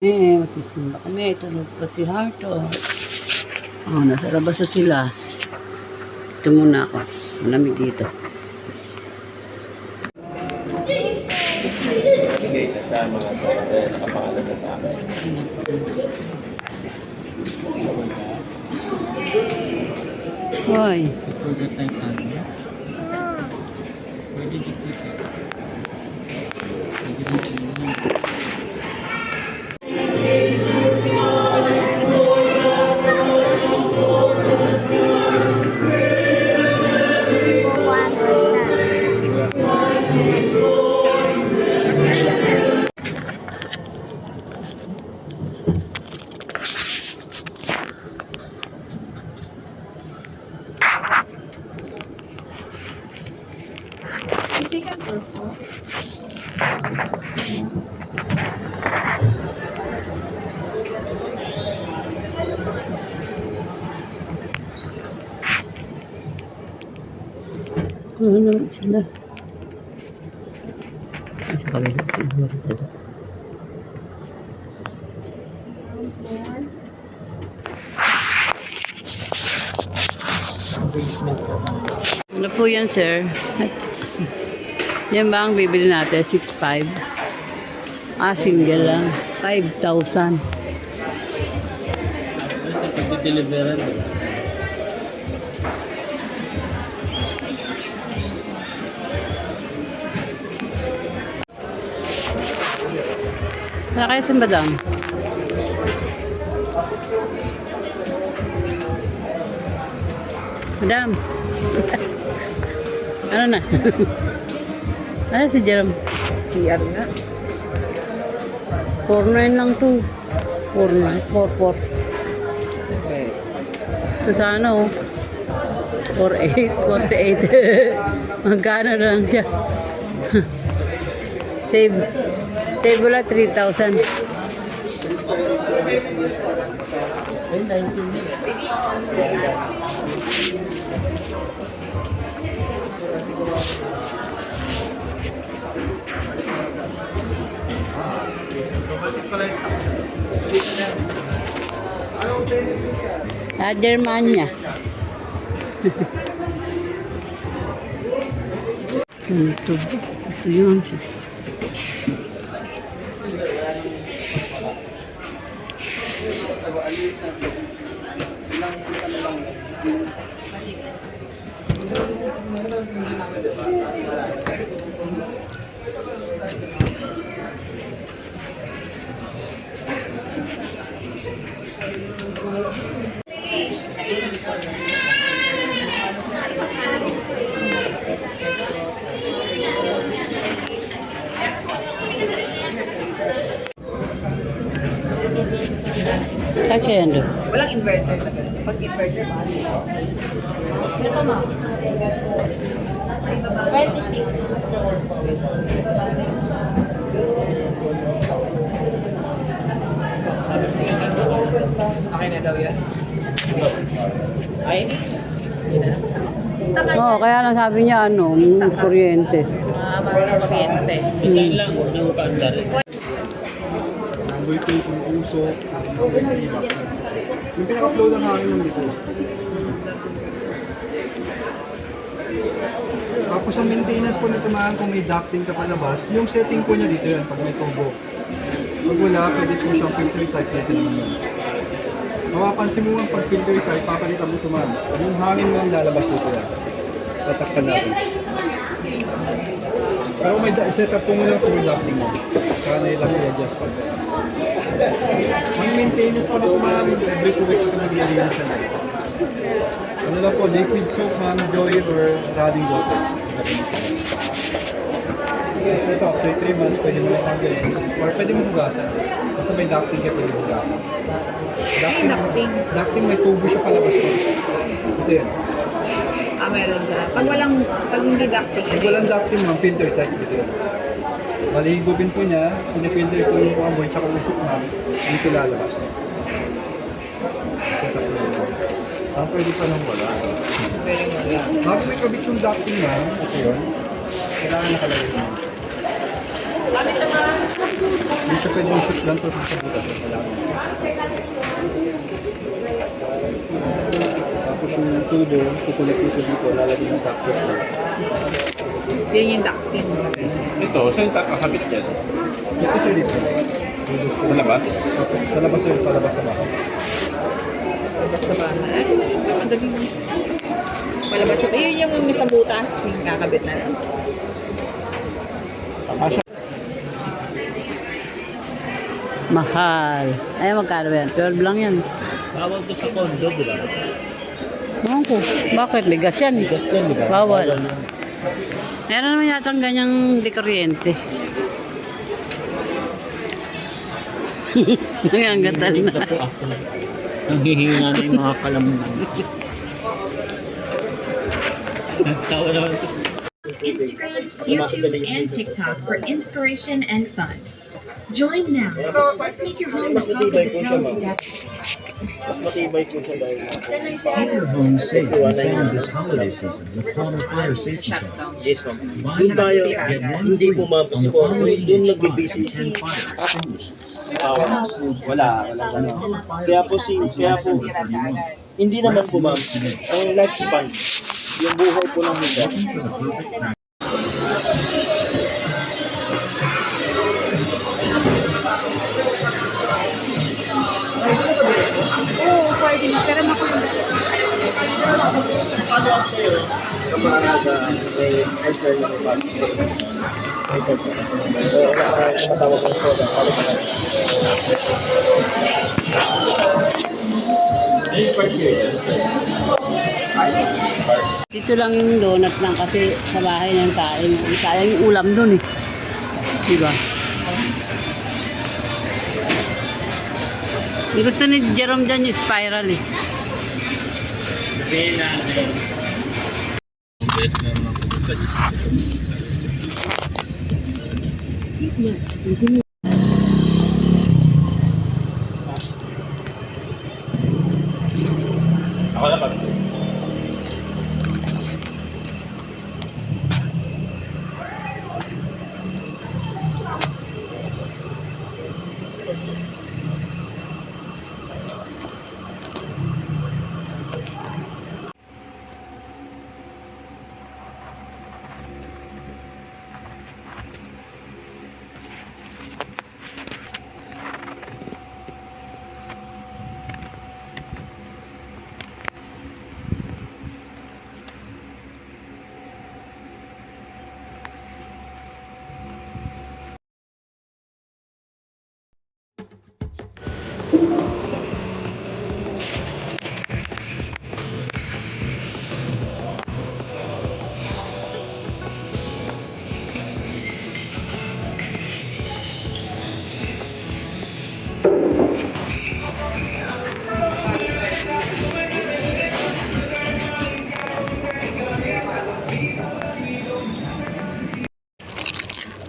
Magsisimba kami. Tulog pa si Harto. Nasa labas na sila. Ito muna ako. Malamig dito. Bigay na siya mga nakapangalan na sa akin. Hoy. Forgot Titania. Where did you put it? I didn't see it. Ano naman sila? Sa kabila siguro sila. Ano po yan, sir? Yan ba ang bibili natin? 6.5? Single lang. 5,000. Sa pag-deliveran. Wala kayo sa madam? Madam. Ano na? Ano si Jerome? CR nga. 4.9 lang to. 4.9. 4.4. Okay. Ito sana oh. 4.8. 48. Magkano na lang siya? Save. Save wala 3,000. Ay, 19. Germania. Ito yun. Kasi yan doon. Walang inverter. Pag inverter, mahal. Ito ma. 26. Okay na daw yan? Ay, hindi na. Oo, kaya lang sabi niya kuryente. Walang kuryente. Design lang, huwag na upaandar. Number 2 yung puso. Yung pinaka-flow ng hangin ng likod. Tapos ang maintenance po nito man kung may ducting ka palabas, yung setting po niya dito yan pag may turbo. Pag wala, pwede po siyang filter type, pwede naman yun. Mapapansin mo nga pag filter type, papalitan mo ito man. Yung hangin mo ang lalabas dito yan. Tatakpan natin. Pero may set up po muna po yung ducting mo. Kaya ilang i-adjust pa. Ang maintenance po nito ma'am, every 2 weeks ka mag-i-release na. Ano lang po, liquid soap ma'am, Joy or running water. So ito, after 3 months, pwede mo lang tanggalin. Or pwede mo hugasan. Basta may ducting ka, pwede mo hugasan. Ducting, may tubo siya palabas po. Ito yan. Meron sila. Pag hindi ducting. Pag walang ducting ma'am, filter type dito yan. Maligubin po niya, pinipilter ko yung amoy, tsaka usok ma'am, dito lalabas. Set up po yun. Pwede pa nang wala. Pwede mo lang. Bago may kabit yung ducting ma'am, ito yun. Kailangan nakalagay ma'am. Make siya pwede yung shoot lang to sa butas. Tapos yung tubo, kukulit ko siya dito, lalagyan ng cactus na. Yan yung ducting. Ito, saan kakakabit yan? Dito siya dito. Sa labas? Sa labas yun, palabas sa bahay. Palabas sa bahay. Ay, madali. Palabas sa bahay. Yun yung sa butas. Yung kakabit na lang. Mahal. Ay, magkano ba yan? 12 lang yan. Bawal to sa condo, di ba? Ewan ko. Bakit? Ligas yan. Bigas yan, di ba? Bawal. Meron naman yata ang ganyang di kuryente. Nangangatal na. Ang hihinga na yung mga kalamunan. Nagtawa naman ito. Instagram, YouTube, and TikTok for inspiration and fun. Join now. Let's make your home the talk of the town together. Keep your home safe and sound this holiday season with Palmer Fire Safety Cones. Yes, ma'am. Buy Doon tayo, one, get one hindi free po ma'am, on kasi the po, Palmer doon EH5 nag-BCC. and 10 fire extinguishers. Wala ganun. Kaya po hindi naman po ma'am, ang lifespan, yung buhay po ng higa. Oo, pwede. Pero naku yung Kapag may alter na may balik. Matawag ng soda. Dito lang yung donut lang kasi sa bahay ng kain. Sayang yung ulam dun eh. Diba? Yung gusto ni Jerome dyan yung spiral eh. Best na naman pupunta dyan. Ako na pag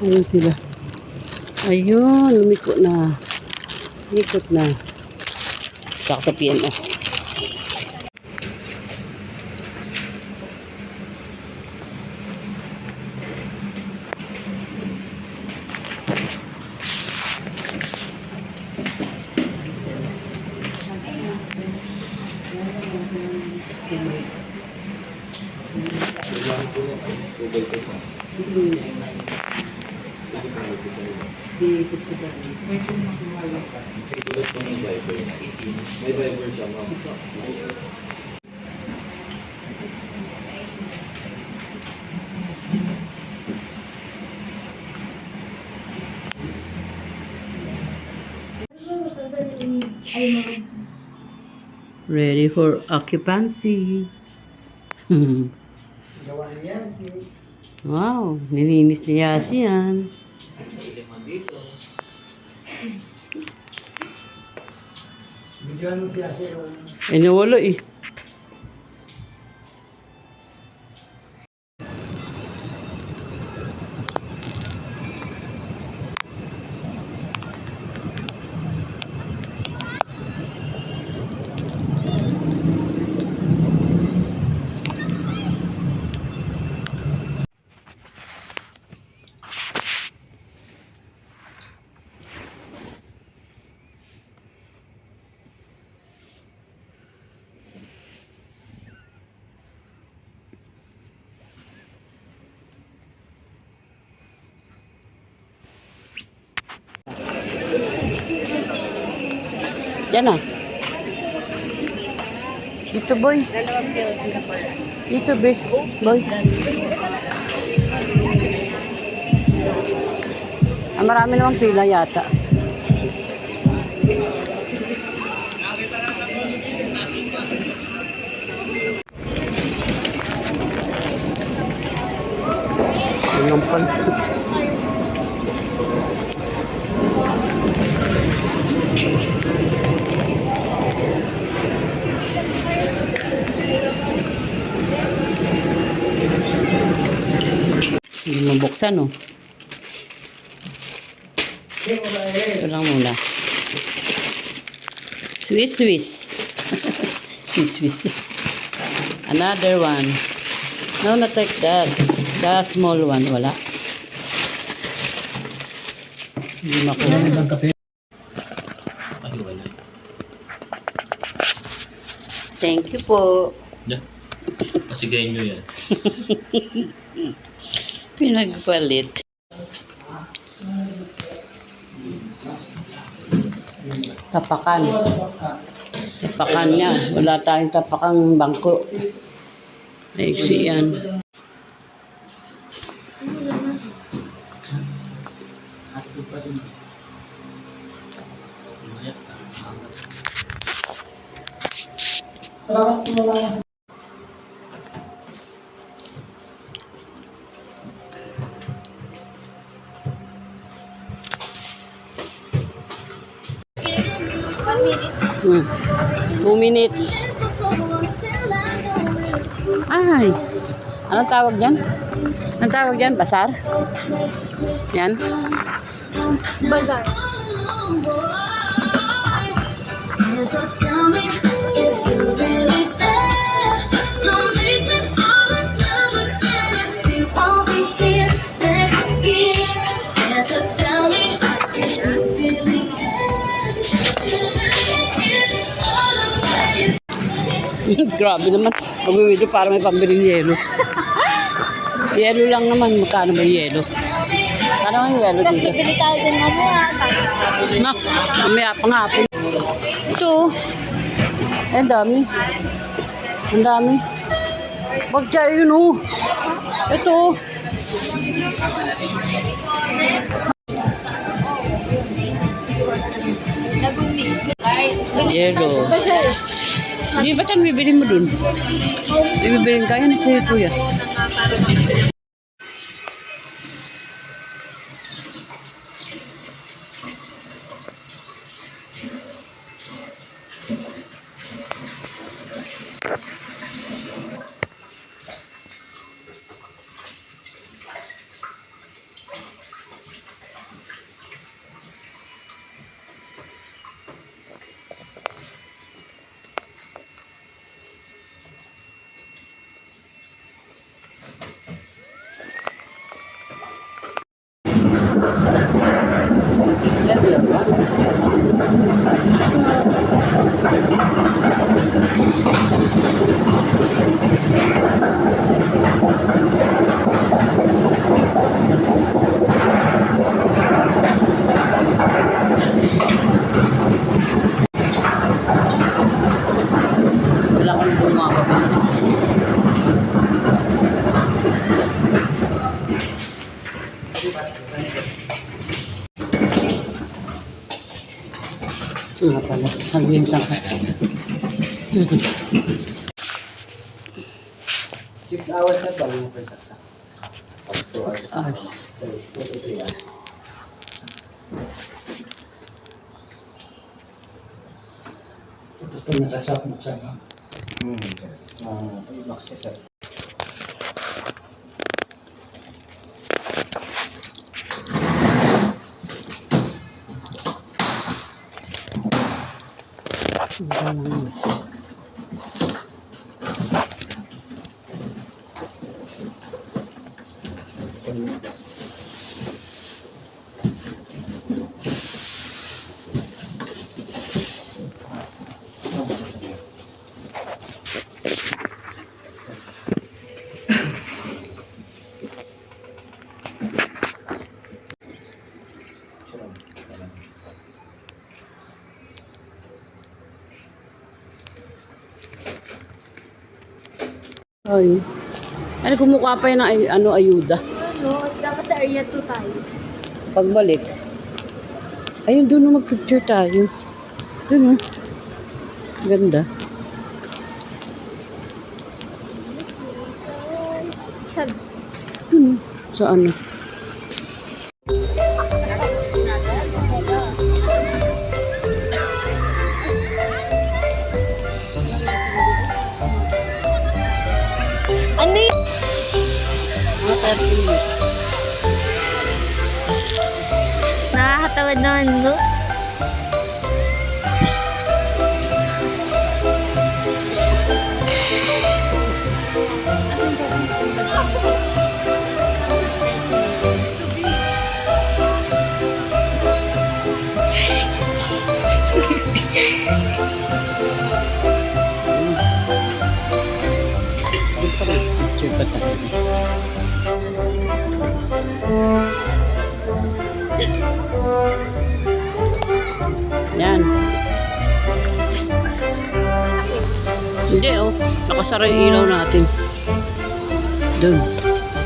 Ayun sila. Ayun, lumiko na. Likot na. Kakatapian na. Ready for occupancy. Wow, nilinis ni Yasi yan. Eh, nawala eh. Yan na. Dito, boy. Dito, boy. Boy. Ah, marami namang pila yata. Yung pan. Hindi mabuksan, oh. Ito lang muna. Swiss. Swiss. Another one. No, not like that. The small one, wala. Hindi makuha. Ay, wala. Thank you po. Yeah. Pasigayin nyo yan. Pinagpalit. Tapakan. Tapakan niya. Wala tayong tapakang bangko. Naiksi yan. Hmm. 2 minutes. Ay. Anong tawag dyan? Anong tawag dyan? Basar? Yan? Bazar. Grabe naman. Mag-video para may pambiling yelo. Yelo lang naman. Magkano ba yelo? Ano ang yelo Tapos dito? bibili tayo din mamaya. Na, mamaya pa nga po. Ito. Ang dami. Ang dami. Bagya yun, oh. Ito. Yelo. Hindi ba tan bibili mo dun? Bibilin ka yan si kuya. Wala kang bumababa. Nga pala, nagbinta ka. 6 hours na ba yung saksak? 2 hours. 6 hours. 2 to 3 hours. Ito nasasap mo siya, no? Ay, box siya. Ay. Ano, kumukuha pa yun ng ayuda. Ano, dapat sa area 2 tayo. Pagbalik. Ayun, doon na mag-picture tayo. Doon, oh. Ganda. Saan? Doon, oh. Sa ano? Ano yun? Mga 30 minutes. Nakakatawad naman, no? Picture pa tayo. Yan. Hindi, oh. Nakasara yung ilaw natin. Doon.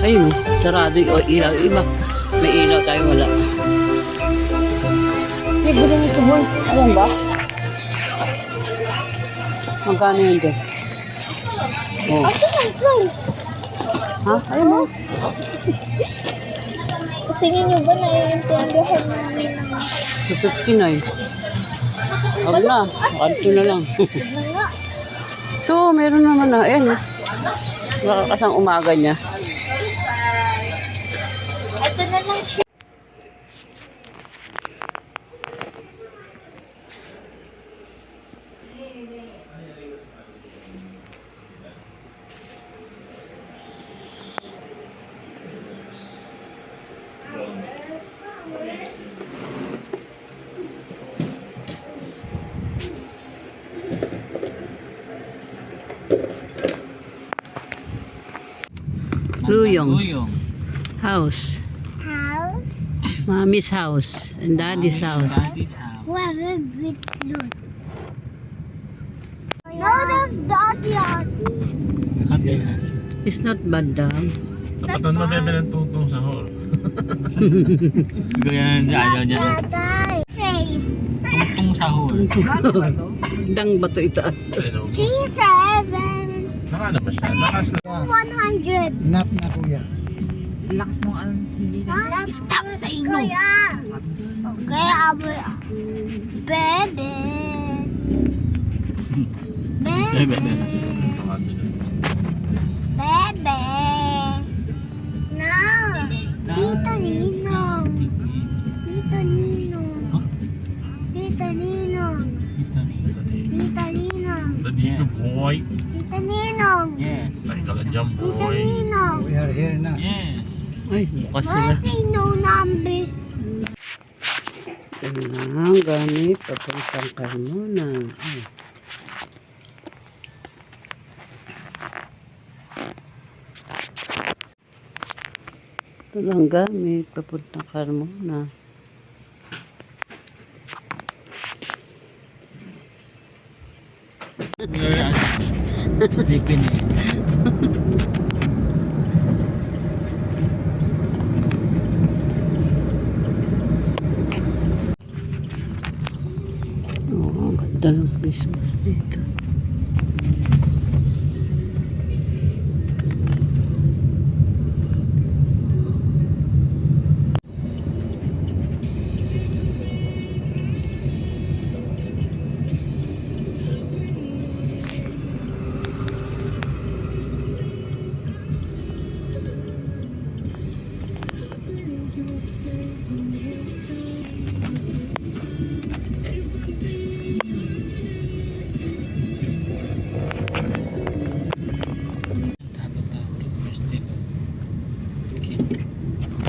Ayun, oh. Sarado yung ilaw. Iba. May ilaw tayo, wala. Libre nito, boy. Alam ba? Magkano yun doon? Oh. Ha? Ayun mo. Tingin nyo ba naiintindihan namin ng... Sa 59. Huwag na. Kanto na lang. nga? So, meron naman na. Ayan. Makakasang umaga niya. Ito na lang siya. Luyong. Luyong. House. House? Mommy's house. And daddy's house. Daddy's house. Where is it loose? No, that's daddy house. Happiness. It's not bad daw. Tapatan mo bebe ng tutong sa hall. Ganyan ayaw niya. Tatay. Say, Tungtong sahol. Dang bato itaas. Ayun, oh. 37. Naka na ba siya? Nakas na. 100. Enough na kuya. Lakas mo ang sili. Stop sa inyo. Okay, abo. Bebe. Bebe. Bebe. Bebe. No. Tita Ninong. Tita Ninong. Tita Ninong. Tita Ninong. Dadito boy. Tita Ninong. Yes. Ay ka dyan Tita boy. Ninong. We are here na. Yes. Ay, bukas sila. Why no numbers? Ito lang, gamit. Papuntang Carmona. Ay. Ito lang gamit. Papuntang Carmona. We're sleeping in. Oo, ang ganda ng Christmas dito.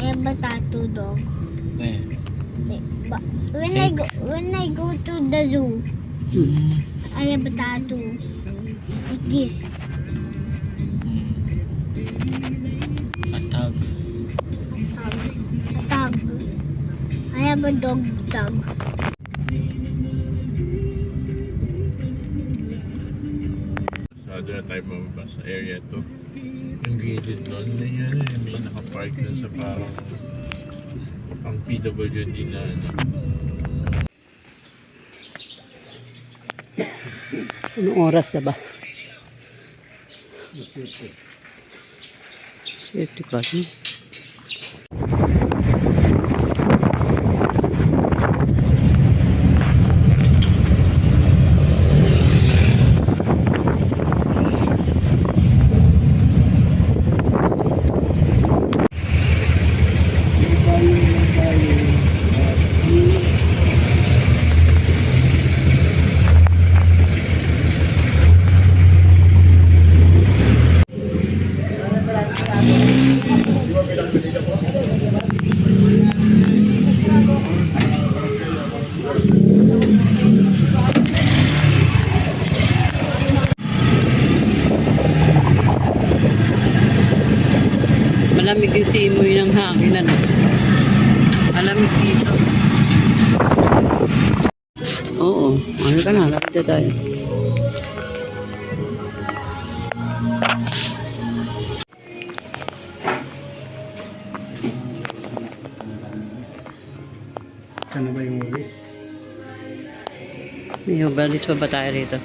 I have a tattoo dog. Where? But when I go to the zoo, I have a tattoo like this. A tag. A tag. I have a dog tag. Masyado dito na tayo mababa sa area to. Yung gilid doon, may nakapark doon sa parang pang PWD na ano. Anong oras na ba? 7 pa, no? Malamig yung simoy ng hangin, ano? Malamig dito. Oo, ano ka na, lapit na tayo. Saan na ba yung walis? May ubalis pa ba tayo rito?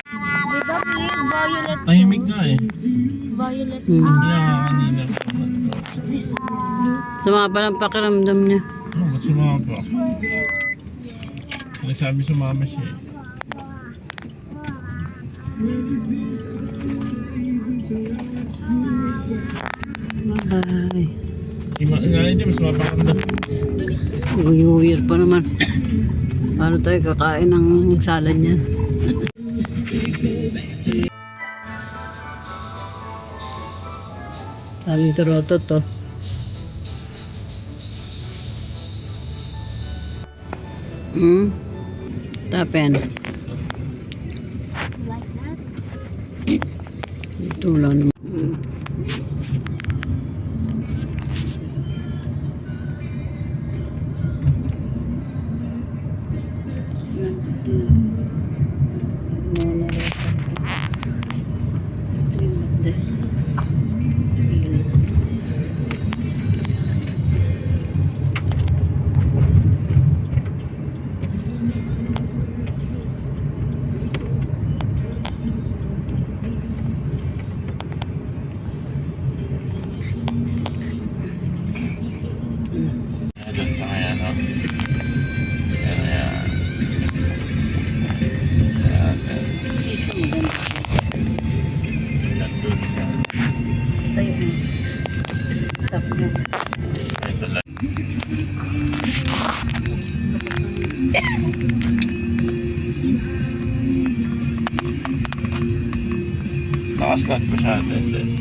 Di ba pink? Violet. Tahimik nga eh. Violet. Kaya nga kanina. Sumama pa lang pakiramdam niya. Oh, ba't sumama pa? Nagsabi sumama siya eh. Ay, Hindi, mas mapakamda. New Year pa naman. Paano tayo kakain ng salad niya? Sabi ito roto to. Tapen. Ito lang. Doon sa kaya, no? Ayan. Nandun ka. Ito lang. Nakaslat ko siya natin.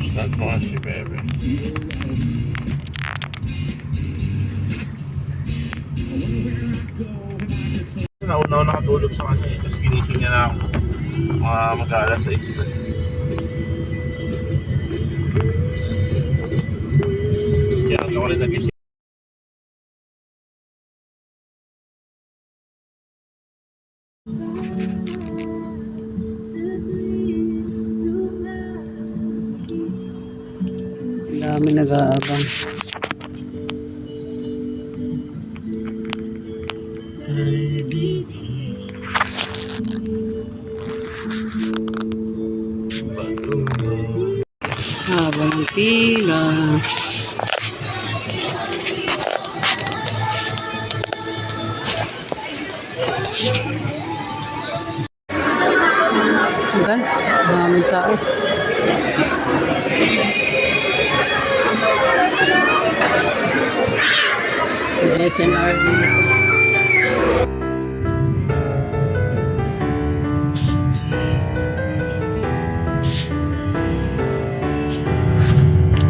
Slat mo kasi, bebe. Nauna ako nakatulog sa kanya eh. Tapos ginising niya na ako. Mag-alas 6. Kaya ako rin nagising. Ang dami nag-aabang. Haba ng pila. Okay, maraming tao. SNRD.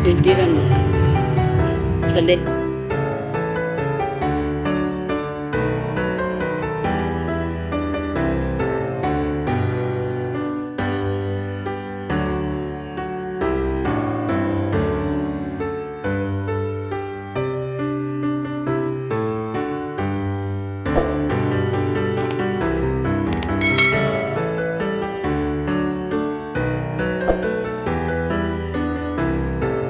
Hindi ano. Dali.